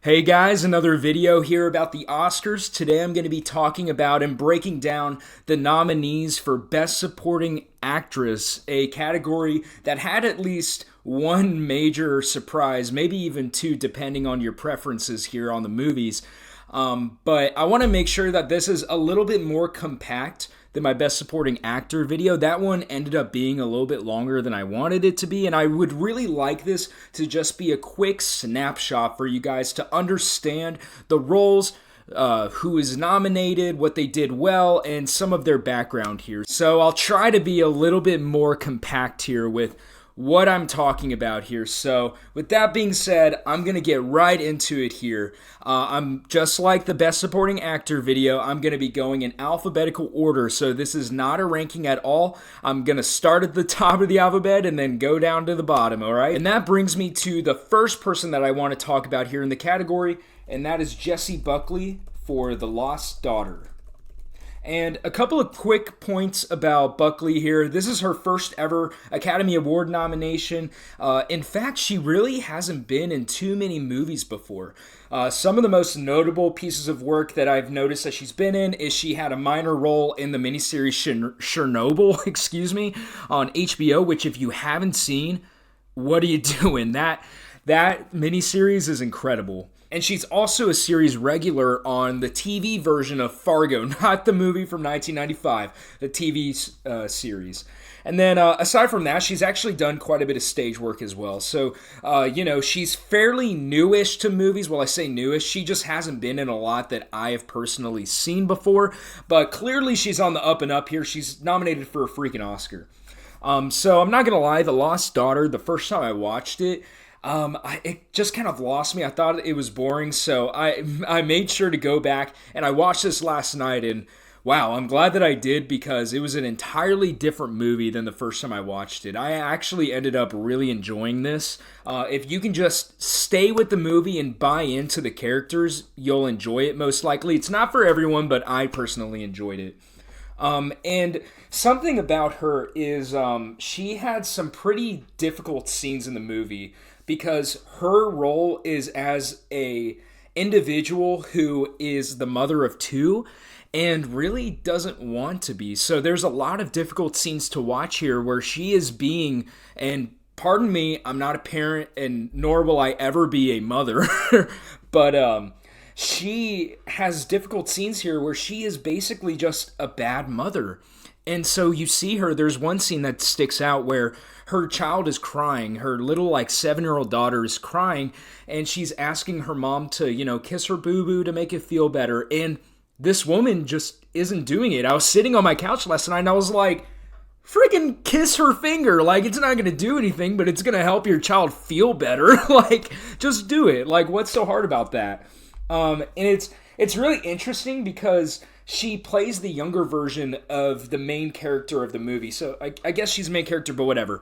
Hey guys, another video here about the Oscars. Today I'm going to be talking about and breaking down the nominees for Best Supporting Actress, a category that had at least one major surprise, maybe even two depending on your preferences here on the movies. But I want to make sure that this is a little bit more compact than my Best Supporting Actor video. That one ended up being a little bit longer than I wanted it to be, and I would really like this to just be a quick snapshot for you guys to understand the roles, who is nominated, what they did well, and some of their background here. So I'll try to be a little bit more compact here with what I'm talking about here. So with that being said, I'm going to get right into it here. I'm just like the Best Supporting Actor video, I'm going to be going in alphabetical order. So this is not a ranking at all. I'm going to start at the top of the alphabet and then go down to the bottom, all right? And that brings me to the first person that I want to talk about here in the category, and that is Jessie Buckley for The Lost Daughter. And a couple of quick points about Buckley here. This is her first ever Academy Award nomination. In fact, she really hasn't been in too many movies before. Some of the most notable pieces of work that I've noticed that she's been in is she had a minor role in the miniseries Chernobyl, on HBO, which if you haven't seen, what are you doing? That miniseries is incredible. And she's also a series regular on the TV version of Fargo, not the movie from 1995, the TV series. And then aside from that, she's actually done quite a bit of stage work as well. So, she's fairly newish to movies. Well, I say newish. She just hasn't been in a lot that I have personally seen before. But clearly she's on the up and up here. She's nominated for a freaking Oscar. So I'm not going to lie, The Lost Daughter, the first time I watched it, it just kind of lost me. I thought it was boring, so I made sure to go back, and I watched this last night, and wow, I'm glad that I did, because it was an entirely different movie than the first time I watched it. I actually ended up really enjoying this. If you can just stay with the movie and buy into the characters, you'll enjoy it most likely. It's not for everyone, but I personally enjoyed it. And something about her is she had some pretty difficult scenes in the movie, because her role is as a individual who is the mother of two and really doesn't want to be. So there's a lot of difficult scenes to watch here where she is being, and pardon me, I'm not a parent and nor will I ever be a mother, but she has difficult scenes here where she is basically just a bad mother. And so you see her, there's one scene that sticks out where her child is crying. Her little 7-year-old daughter is crying, and she's asking her mom to, kiss her boo-boo to make it feel better. And this woman just isn't doing it. I was sitting on my couch last night and I was like, freaking kiss her finger. It's not going to do anything, but it's going to help your child feel better. Just do it. What's so hard about that? And it's really interesting because she plays the younger version of the main character of the movie. So I guess she's the main character, but whatever.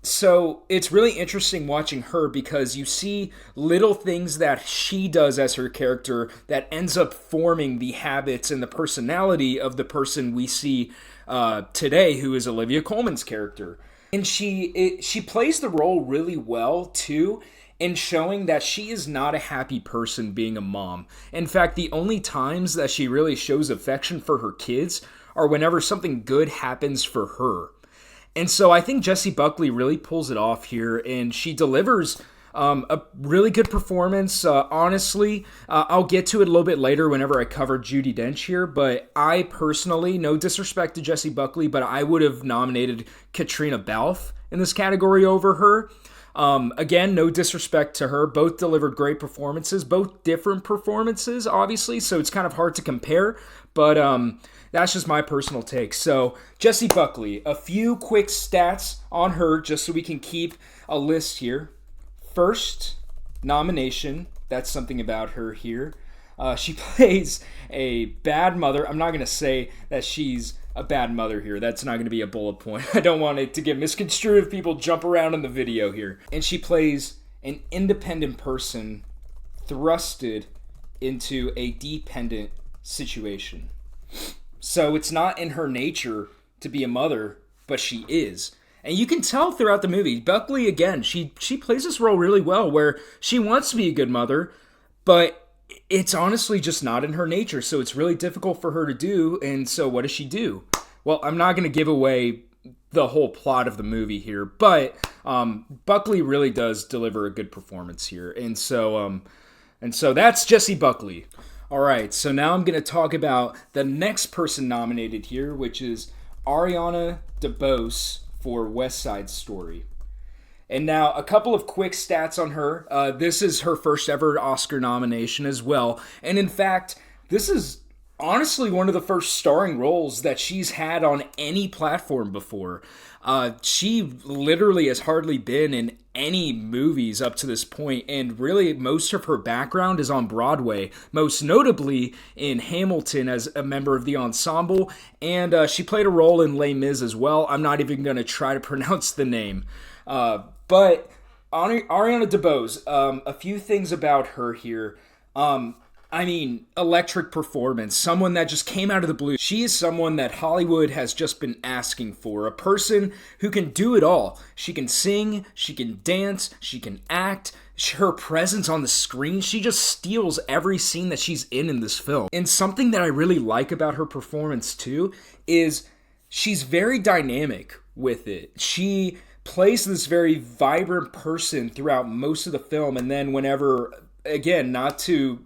So it's really interesting watching her because you see little things that she does as her character that ends up forming the habits and the personality of the person we see today, who is Olivia Colman's character. And she plays the role really well, too, in showing that she is not a happy person being a mom. In fact, the only times that she really shows affection for her kids are whenever something good happens for her. And so I think Jessie Buckley really pulls it off here, and she delivers a really good performance. Honestly, I'll get to it a little bit later whenever I cover Judi Dench here, but I personally, no disrespect to Jessie Buckley, but I would have nominated Katrina Balfe in this category over her. Again, no disrespect to her. Both delivered great performances, both different performances, obviously, so it's kind of hard to compare, but that's just my personal take. So, Jessie Buckley, a few quick stats on her just so we can keep a list here. First nomination, that's something about her here. She plays a bad mother. I'm not going to say that she's a bad mother here. That's not going to be a bullet point. I don't want it to get misconstrued if people jump around in the video here. And she plays an independent person thrusted into a dependent situation. So it's not in her nature to be a mother, but she is. And you can tell throughout the movie, Buckley, again, she plays this role really well where she wants to be a good mother, but it's honestly just not in her nature, so it's really difficult for her to do. And so what does she do? Well, I'm not going to give away the whole plot of the movie here, but Buckley really does deliver a good performance here. And so that's Jessie Buckley. All right, so now I'm going to talk about the next person nominated here, which is Ariana DeBose for West Side Story. And now a couple of quick stats on her. This is her first ever Oscar nomination as well. And in fact, this is honestly one of the first starring roles that she's had on any platform before. She literally has hardly been in any movies up to this point, and really most of her background is on Broadway, most notably in Hamilton as a member of the ensemble, and she played a role in Les Mis as well. I'm not even going to try to pronounce the name. But Ariana DeBose, a few things about her here. Electric performance, someone that just came out of the blue. She is someone that Hollywood has just been asking for, a person who can do it all. She can sing, she can dance, she can act. Her presence on the screen, she just steals every scene that she's in this film. And something that I really like about her performance too is she's very dynamic with it. She plays this very vibrant person throughout most of the film, and then whenever, again, not to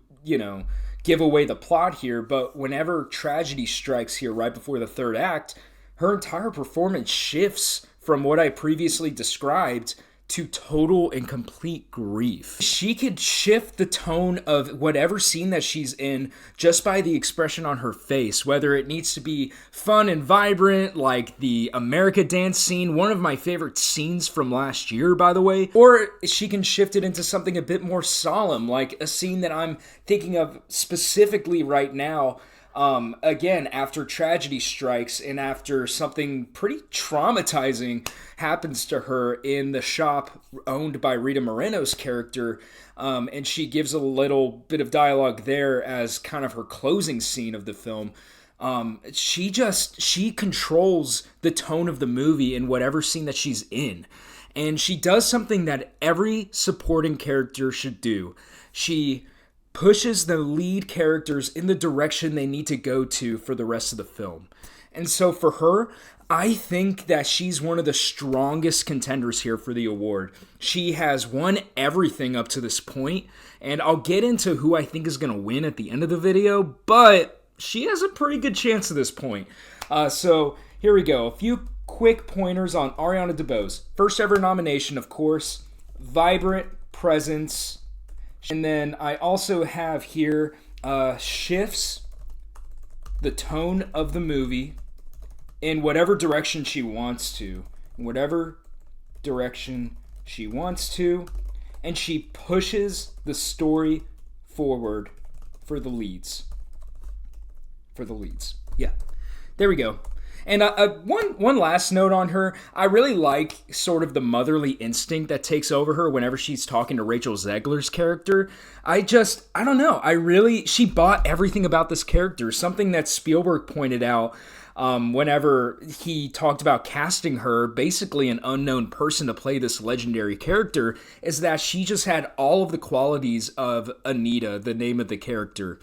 give away the plot here, but whenever tragedy strikes here right before the third act, her entire performance shifts from what I previously described to total and complete grief. She could shift the tone of whatever scene that she's in just by the expression on her face, whether it needs to be fun and vibrant, like the America dance scene, one of my favorite scenes from last year, by the way, or she can shift it into something a bit more solemn, like a scene that I'm thinking of specifically right now. Again, after tragedy strikes and after something pretty traumatizing happens to her in the shop owned by Rita Moreno's character, and she gives a little bit of dialogue there as kind of her closing scene of the film. She controls the tone of the movie in whatever scene that she's in. And she does something that every supporting character should do. She pushes the lead characters in the direction they need to go to for the rest of the film. And so for her, I think that she's one of the strongest contenders here for the award. She has won everything up to this point, and I'll get into who I think is going to win at the end of the video, but she has a pretty good chance at this point. So here we go. A few quick pointers on Ariana DeBose. First ever nomination, of course. Vibrant presence. And then I also have here shifts the tone of the movie in whatever direction she wants to. And she pushes the story forward for the leads. Yeah. There we go. And one last note on her, I really like sort of the motherly instinct that takes over her whenever she's talking to Rachel Zegler's character. I don't know. She bought everything about this character. Something that Spielberg pointed out whenever he talked about casting her, basically an unknown person to play this legendary character, is that she just had all of the qualities of Anita, the name of the character.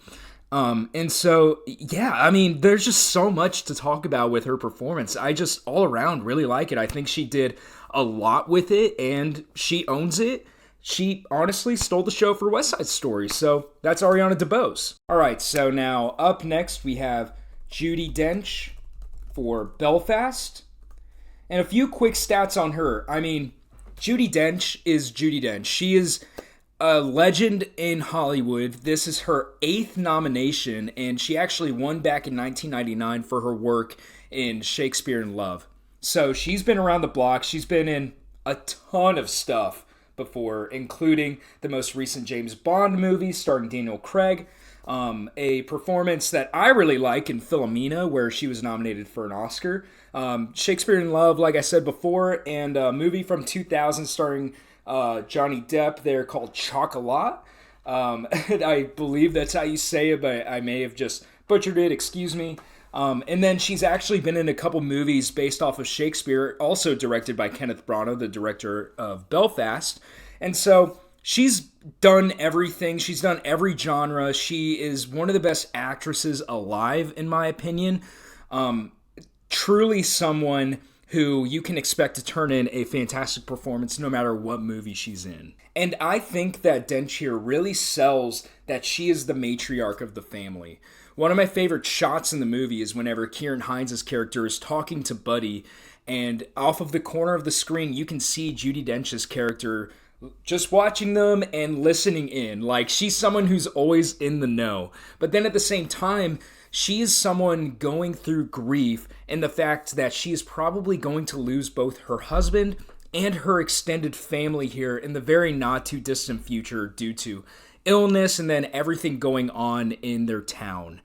And so, yeah, I mean, there's just so much to talk about with her performance. I just all around really like it. I think she did a lot with it, and she owns it. She honestly stole the show for West Side Story. So that's Ariana DeBose. All right, so now up next we have Judi Dench for Belfast. And a few quick stats on her. I mean, Judi Dench is Judi Dench. She is a legend in Hollywood. This is her 8th nomination, and she actually won back in 1999 for her work in Shakespeare in Love. So she's been around the block. She's been in a ton of stuff before, including the most recent James Bond movie starring Daniel Craig, a performance that I really like in Philomena, where she was nominated for an Oscar, Shakespeare in Love, like I said before, and a movie from 2000 starring Johnny Depp there called Chocolat. I believe that's how you say it, but I may have just butchered it, excuse me. And then she's actually been in a couple movies based off of Shakespeare, also directed by Kenneth Branagh, the director of Belfast. And so she's done everything. She's done every genre. She is one of the best actresses alive, in my opinion. Truly someone who you can expect to turn in a fantastic performance no matter what movie she's in. And I think that Dench here really sells that she is the matriarch of the family. One of my favorite shots in the movie is whenever Kieran Hines' character is talking to Buddy, and off of the corner of the screen, you can see Judi Dench's character just watching them and listening in. Like, she's someone who's always in the know. But then at the same time, she is someone going through grief and the fact that she is probably going to lose both her husband and her extended family here in the very not too distant future due to illness and then everything going on in their town.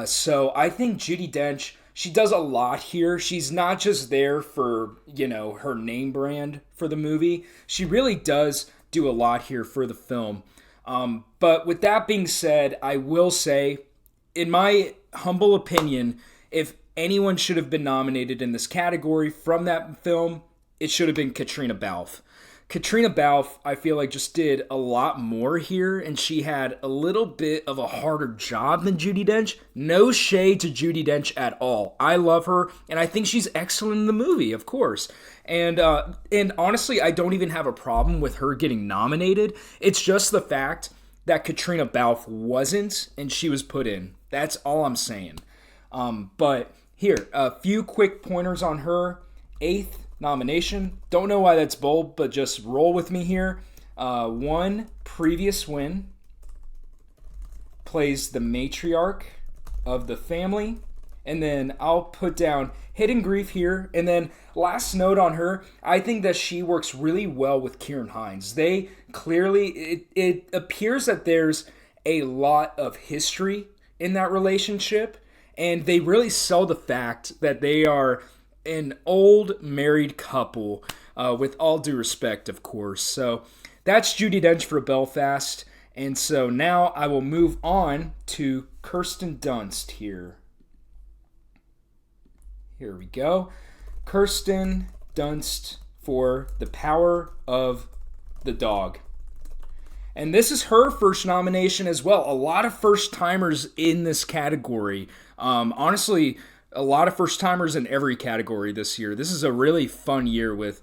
So I think Judi Dench, she does a lot here. She's not just there for, her name brand for the movie. She really does do a lot here for the film. But with that being said, I will say, in my humble opinion, if anyone should have been nominated in this category from that film, it should have been Caitriona Balfe. Caitriona Balfe, I feel like, just did a lot more here, and she had a little bit of a harder job than Judi Dench. No shade to Judi Dench at all. I love her, and I think she's excellent in the movie, of course. And honestly, I don't even have a problem with her getting nominated. It's just the fact that Caitriona Balfe wasn't, and she was put in. That's all I'm saying. But here, a few quick pointers on her. 8th nomination. Don't know why that's bold, but just roll with me here. 1 previous win. Plays the matriarch of the family. And then I'll put down hidden grief here. And then last note on her, I think that she works really well with Kieran Hines. They clearly, it appears that there's a lot of history in that relationship. And they really sell the fact that they are an old married couple, with all due respect, of course. So that's Judi Dench for Belfast. And so now I will move on to Kirsten Dunst here. Here we go. Kirsten Dunst for The Power of the Dog. And this is her first nomination as well. A lot of first-timers in this category. Honestly, a lot of first-timers in every category this year. This is a really fun year with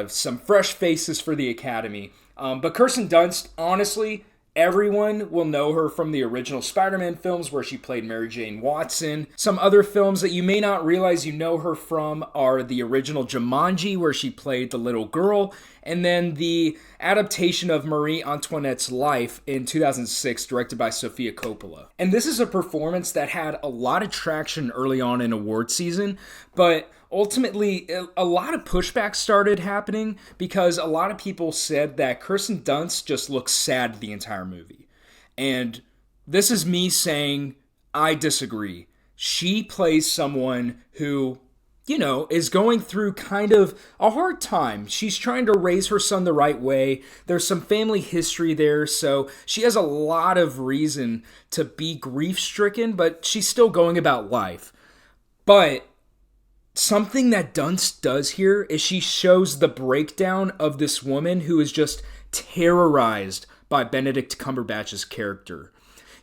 some fresh faces for the Academy. But Kirsten Dunst, honestly, everyone will know her from the original Spider-Man films where she played Mary Jane Watson. Some other films that you may not realize you know her from are the original Jumanji where she played the little girl, and then the adaptation of Marie Antoinette's life in 2006 directed by Sofia Coppola. And this is a performance that had a lot of traction early on in award season, but ultimately, a lot of pushback started happening because a lot of people said that Kirsten Dunst just looks sad the entire movie. And this is me saying, I disagree. She plays someone who, is going through kind of a hard time. She's trying to raise her son the right way. There's some family history there, so she has a lot of reason to be grief-stricken, but she's still going about life. But something that Dunst does here is she shows the breakdown of this woman who is just terrorized by Benedict Cumberbatch's character.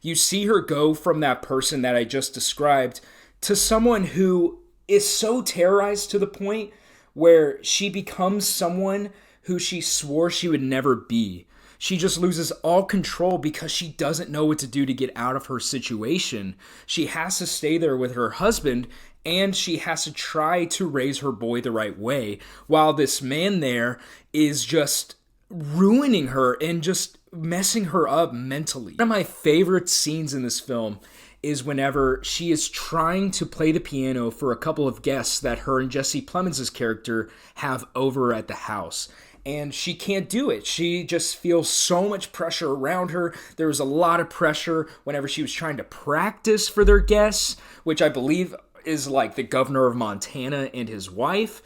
You see her go from that person that I just described to someone who is so terrorized to the point where she becomes someone who she swore she would never be. She just loses all control because she doesn't know what to do to get out of her situation. She has to stay there with her husband, and she has to try to raise her boy the right way, while this man there is just ruining her and just messing her up mentally. One of my favorite scenes in this film is whenever she is trying to play the piano for a couple of guests that her and Jesse Plemons' character have over at the house. And she can't do it. She just feels so much pressure around her. There was a lot of pressure whenever she was trying to practice for their guests, which I believe is like the governor of Montana and his wife,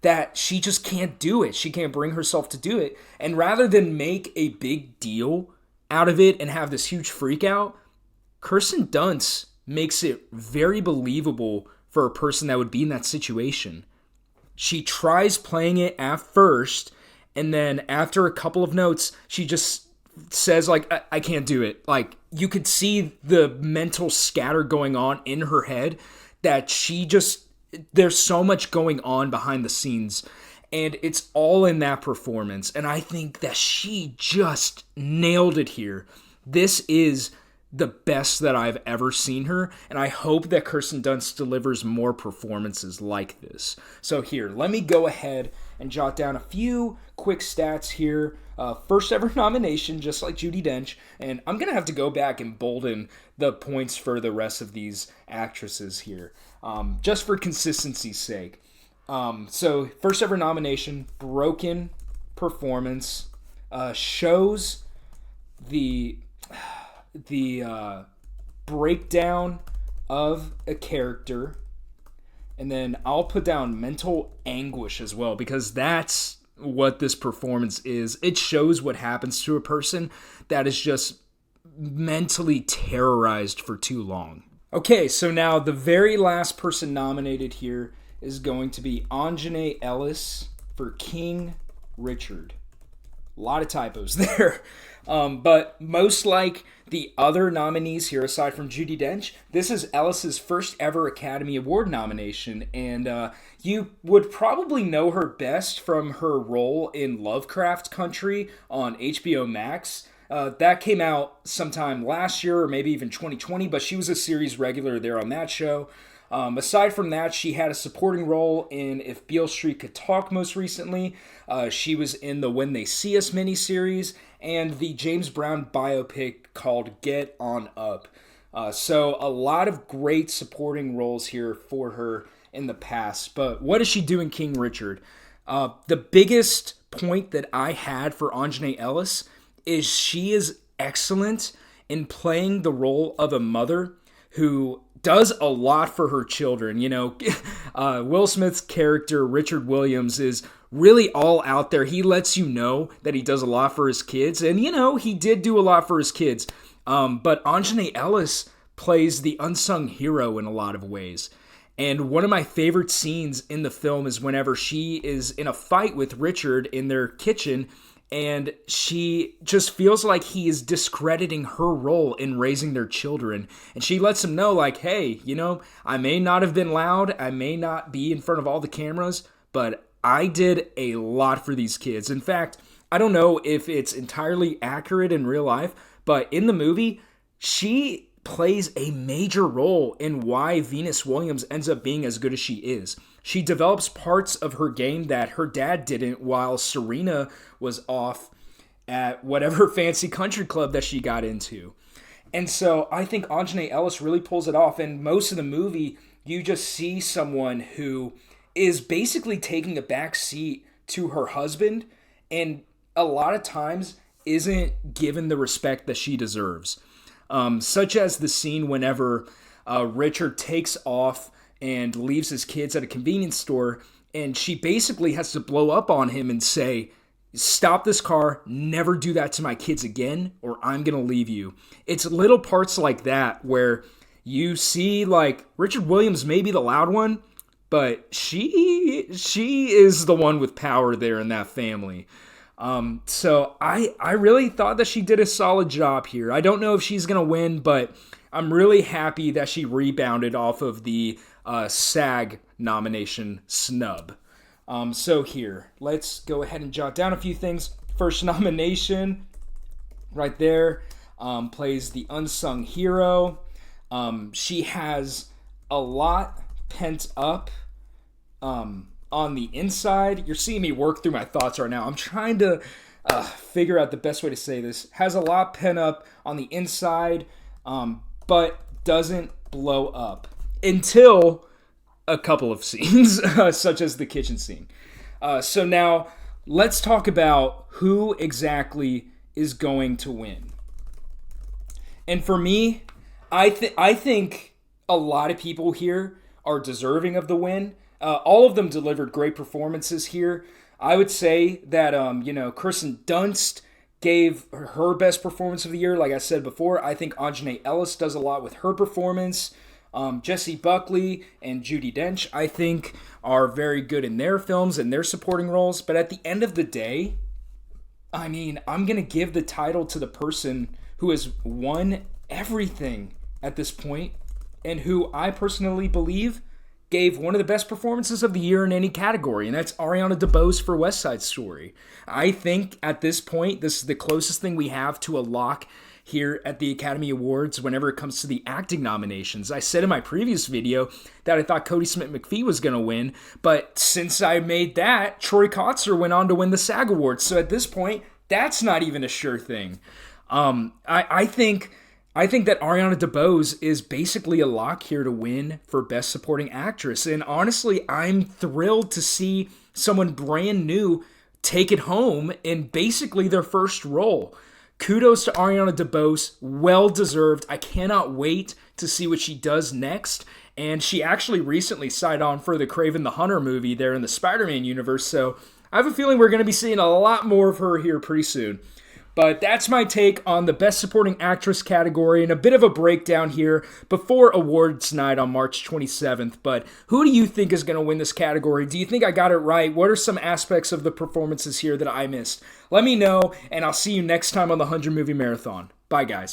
that she just can't do it. She can't bring herself to do it. And rather than make a big deal out of it and have this huge freak out, Kirsten Dunst makes it very believable for a person that would be in that situation. She tries playing it at first, And then after a couple of notes, she just says, like, I can't do it. Like, you could see the mental scatter going on in her head that there's so much going on behind the scenes. And it's all in that performance. And I think that she just nailed it here. This is the best that I've ever seen her, and I hope that Kirsten Dunst delivers more performances like this. So here, let me go ahead and jot down a few quick stats here. First ever nomination, just like Judi Dench, and I'm going to have to go back and bolden the points for the rest of these actresses here, just for consistency's sake. So first ever nomination, broken performance, shows the breakdown of a character, and then I'll put down mental anguish as well, because that's what this performance is. It shows what happens to a person that is just mentally terrorized for too long. Okay, so now the very last person nominated here is going to be Aunjanue Ellis for King Richard. A lot of typos there. But most like the other nominees here, aside from Judi Dench, this is Ellis's first ever Academy Award nomination, and you would probably know her best from her role in Lovecraft Country on HBO Max. That came out sometime last year or maybe even 2020, but she was a series regular there on that show. Aside from that, she had a supporting role in If Beale Street Could Talk most recently. She was in the When They See Us miniseries and the James Brown biopic called Get On Up. So a lot of great supporting roles here for her in the past. But what does she do in King Richard? The biggest point that I had for Aunjanue Ellis is she is excellent in playing the role of a mother who does a lot for her children. You know, Will Smith's character, Richard Williams, is really all out there. He lets you know that he does a lot for his kids. And, you know, he did do a lot for his kids. But Aunjanue Ellis plays the unsung hero in a lot of ways. And one of my favorite scenes in the film is whenever she is in a fight with Richard in their kitchen, and she just feels like he is discrediting her role in raising their children. And she lets him know, like, hey, you know, I may not have been loud, I may not be in front of all the cameras, but I did a lot for these kids. In fact, I don't know if it's entirely accurate in real life, but in the movie, she plays a major role in why Venus Williams ends up being as good as she is. She develops parts of her game that her dad didn't while Serena was off at whatever fancy country club that she got into. And so I think Aunjanue Ellis really pulls it off. And most of the movie, you just see someone who is basically taking a back seat to her husband and a lot of times isn't given the respect that she deserves. Such as the scene whenever Richard takes off and leaves his kids at a convenience store, and she basically has to blow up on him and say, stop this car, never do that to my kids again, or I'm going to leave you. It's little parts like that where you see, like, Richard Williams may be the loud one, but she is the one with power there in that family. So I really thought that she did a solid job here. I don't know if she's going to win, but I'm really happy that she rebounded off of the SAG nomination snub. So here, let's go ahead and jot down a few things. First nomination, right there, plays the unsung hero. She has a lot pent up on the inside. You're seeing me work through my thoughts right now. I'm trying to figure out the best way to say this. Has a lot pent up on the inside, but doesn't blow up until a couple of scenes, such as the kitchen scene. So now let's talk about who exactly is going to win. And for me, I think a lot of people here are deserving of the win. All of them delivered great performances here. I would say that, Kirsten Dunst gave her best performance of the year. Like I said before, I think Aunjanue Ellis does a lot with her performance. Jessie Buckley and Judi Dench, I think, are very good in their films and their supporting roles. But at the end of the day, I mean, I'm going to give the title to the person who has won everything at this point and who I personally believe gave one of the best performances of the year in any category, and that's Ariana DeBose for West Side Story. I think at this point, this is the closest thing we have to a lock here at the Academy Awards whenever it comes to the acting nominations. I said in my previous video that I thought Cody Smith-McPhee was going to win, but since I made that, Troy Kotsur went on to win the SAG Awards. So at this point, that's not even a sure thing. I think that Ariana DeBose is basically a lock here to win for Best Supporting Actress. And honestly, I'm thrilled to see someone brand new take it home in basically their first role. Kudos to Ariana DeBose, well deserved. I cannot wait to see what she does next. And she actually recently signed on for the Kraven the Hunter movie there in the Spider-Man universe. So I have a feeling we're going to be seeing a lot more of her here pretty soon. But that's my take on the Best Supporting Actress category and a bit of a breakdown here before awards night on March 27th. But who do you think is going to win this category? Do you think I got it right? What are some aspects of the performances here that I missed? Let me know, and I'll see you next time on the 100 Movie Marathon. Bye, guys.